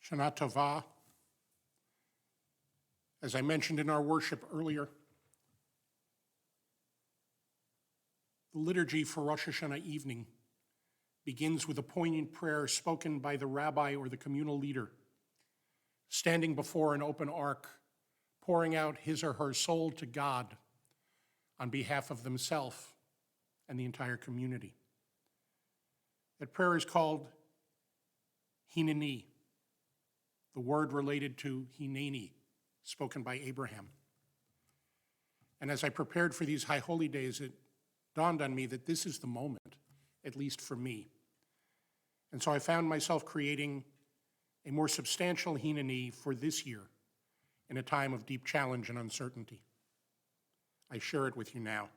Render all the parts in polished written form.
Shana Tova. As I mentioned in our worship earlier, the liturgy for Rosh Hashanah evening begins with a poignant prayer spoken by the rabbi or the communal leader, standing before an open ark, pouring out his or her soul to God on behalf of themselves and the entire community. That prayer is called Hineni, the word related to Hineni, spoken by Abraham. And as I prepared for these high holy days, it dawned on me that this is the moment, at least for me. And so I found myself creating a more substantial Hineni for this year in a time of deep challenge and uncertainty. I share it with you now.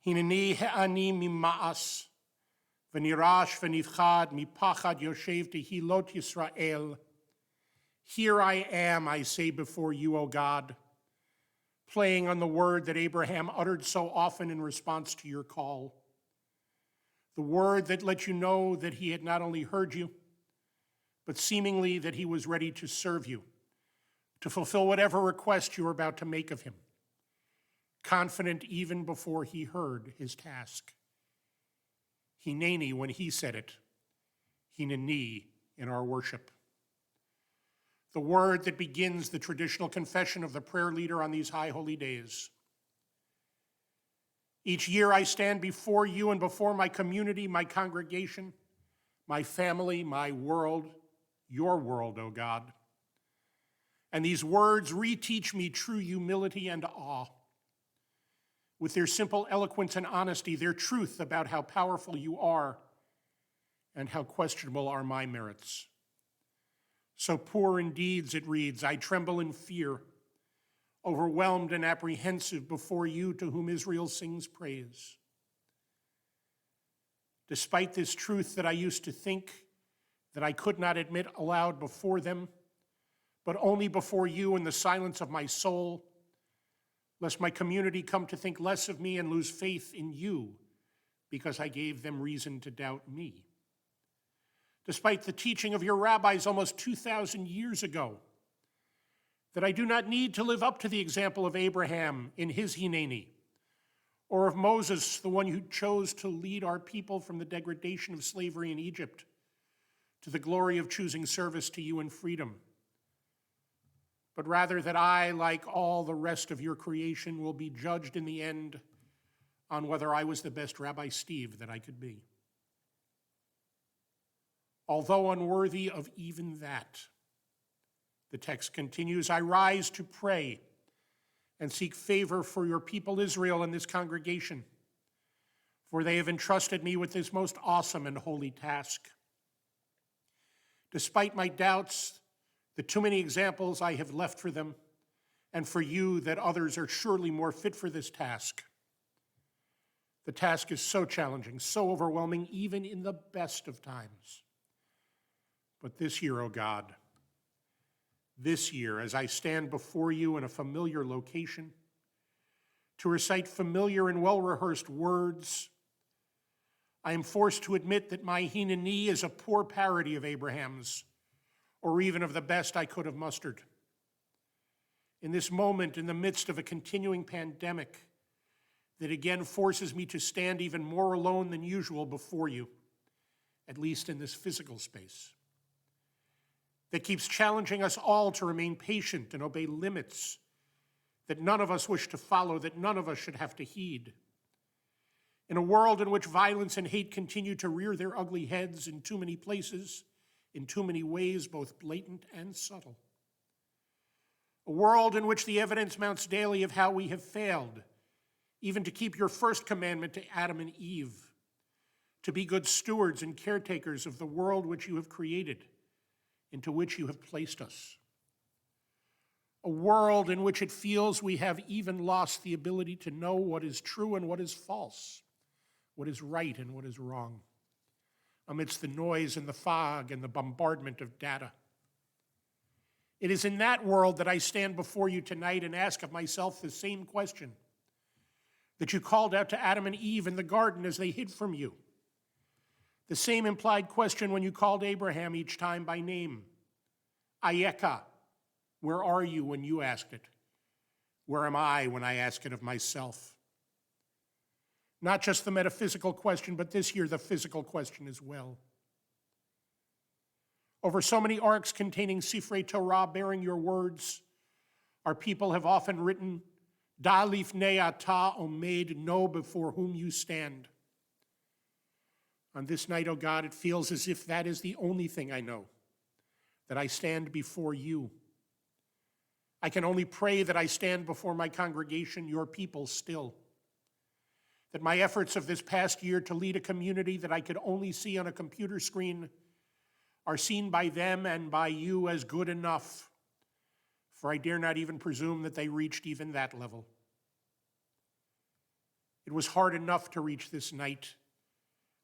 Hineni he'ani mima'as, v'nirash v'nifchad mipachad yoshev tehilot Yisrael. Here I am, I say before you, O God, playing on the word that Abraham uttered so often in response to your call. The word that let you know that he had not only heard you, but seemingly that he was ready to serve you, to fulfill whatever request you were about to make of him, confident even before he heard his task. Hineni when he said it, Hineni in our worship. The word that begins the traditional confession of the prayer leader on these high holy days. Each year I stand before you and before my community, my congregation, my family, my world, your world, O God. And these words reteach me true humility and awe. With their simple eloquence and honesty, their truth about how powerful you are and how questionable are my merits. So poor in deeds, it reads, I tremble in fear, overwhelmed and apprehensive before you to whom Israel sings praise. Despite this truth that I used to think that I could not admit aloud before them, but only before you in the silence of my soul, lest my community come to think less of me and lose faith in you because I gave them reason to doubt me. Despite the teaching of your rabbis almost 2,000 years ago, that I do not need to live up to the example of Abraham in his Hineni, or of Moses, the one who chose to lead our people from the degradation of slavery in Egypt to the glory of choosing service to you in freedom, but rather that I, like all the rest of your creation, will be judged in the end on whether I was the best Rabbi Steve that I could be. Although unworthy of even that, the text continues, I rise to pray and seek favor for your people Israel and this congregation, for they have entrusted me with this most awesome and holy task. Despite my doubts, the too many examples I have left for them, and for you that others are surely more fit for this task. The task is so challenging, so overwhelming, even in the best of times. But this year, O God, this year, as I stand before you in a familiar location, to recite familiar and well-rehearsed words, I am forced to admit that my Hineni is a poor parody of Abraham's, or even of the best I could have mustered. In this moment, in the midst of a continuing pandemic that again forces me to stand even more alone than usual before you, at least in this physical space, that keeps challenging us all to remain patient and obey limits that none of us wish to follow, that none of us should have to heed. In a world in which violence and hate continue to rear their ugly heads in too many places, in too many ways, both blatant and subtle. A world in which the evidence mounts daily of how we have failed, even to keep your first commandment to Adam and Eve, to be good stewards and caretakers of the world which you have created, into which you have placed us. A world in which it feels we have even lost the ability to know what is true and what is false, what is right and what is wrong, amidst the noise and the fog and the bombardment of data. It is in that world that I stand before you tonight and ask of myself the same question that you called out to Adam and Eve in the garden as they hid from you. The same implied question when you called Abraham each time by name. Ayeka, where are you when you asked it? Where am I when I ask it of myself? Not just the metaphysical question, but this year the physical question as well. Over so many arks containing Sifrei Torah bearing your words, our people have often written, Da lifnei ata omed, know before whom you stand. On this night, O God, it feels as if that is the only thing I know, that I stand before you. I can only pray that I stand before my congregation, your people still. That my efforts of this past year to lead a community that I could only see on a computer screen are seen by them and by you as good enough, for I dare not even presume that they reached even that level. It was hard enough to reach this night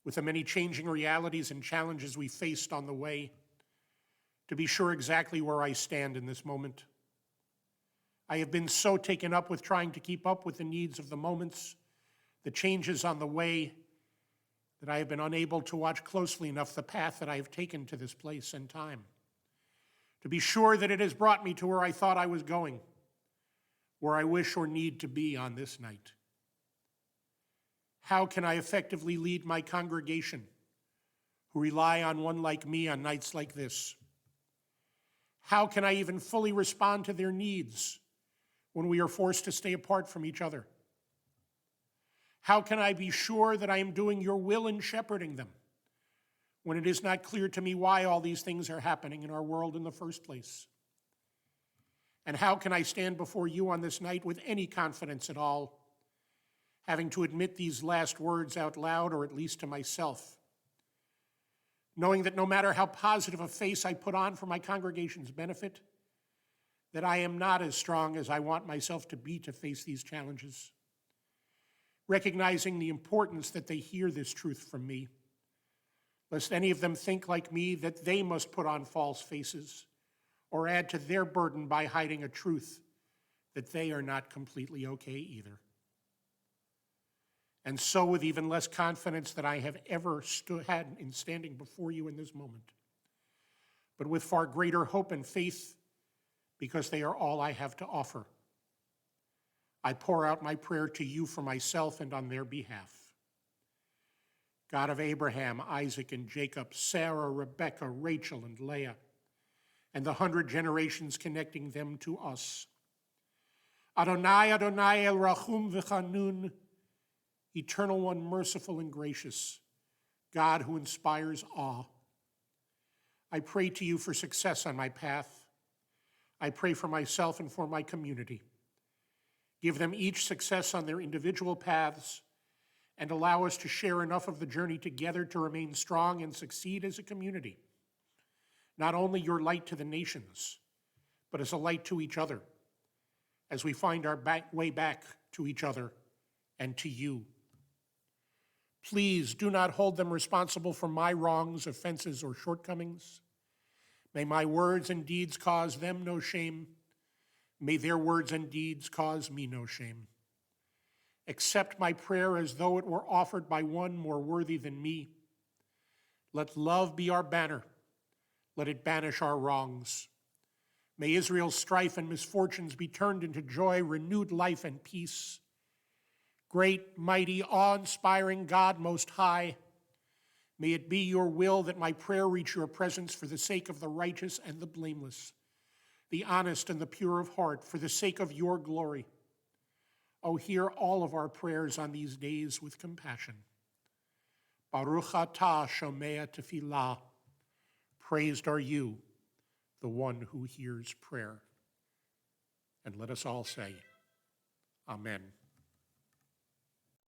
with the many changing realities and challenges we faced on the way, to be sure exactly where I stand in this moment. I have been so taken up with trying to keep up with the needs of the moments, the changes on the way, that I have been unable to watch closely enough the path that I have taken to this place and time, to be sure that it has brought me to where I thought I was going, where I wish or need to be on this night. How can I effectively lead my congregation who rely on one like me on nights like this? How can I even fully respond to their needs when we are forced to stay apart from each other? How can I be sure that I am doing your will in shepherding them when it is not clear to me why all these things are happening in our world in the first place? And how can I stand before you on this night with any confidence at all, having to admit these last words out loud, or at least to myself, knowing that no matter how positive a face I put on for my congregation's benefit, that I am not as strong as I want myself to be to face these challenges, recognizing the importance that they hear this truth from me, lest any of them think like me that they must put on false faces or add to their burden by hiding a truth that they are not completely okay either. And so with even less confidence than I have ever had in standing before you in this moment, but with far greater hope and faith because they are all I have to offer, I pour out my prayer to you for myself and on their behalf. God of Abraham, Isaac, and Jacob, Sarah, Rebekah, Rachel, and Leah, and the 100 generations connecting them to us. Adonai, Adonai, El Rachum v'Chanun, Eternal One, merciful and gracious, God who inspires awe. I pray to you for success on my path. I pray for myself and for my community. Give them each success on their individual paths and allow us to share enough of the journey together to remain strong and succeed as a community. Not only your light to the nations, but as a light to each other, as we find our way back to each other and to you. Please do not hold them responsible for my wrongs, offenses, or shortcomings. May my words and deeds cause them no shame. May their words and deeds cause me no shame. Accept my prayer as though it were offered by one more worthy than me. Let love be our banner. Let it banish our wrongs. May Israel's strife and misfortunes be turned into joy, renewed life, and peace. Great, mighty, awe-inspiring God Most High, may it be your will that my prayer reach your presence for the sake of the righteous and the blameless, the honest and the pure of heart, for the sake of your glory. Oh, hear all of our prayers on these days with compassion. Baruch atah shomea tefillah. Praised are you, the one who hears prayer. And let us all say, Amen.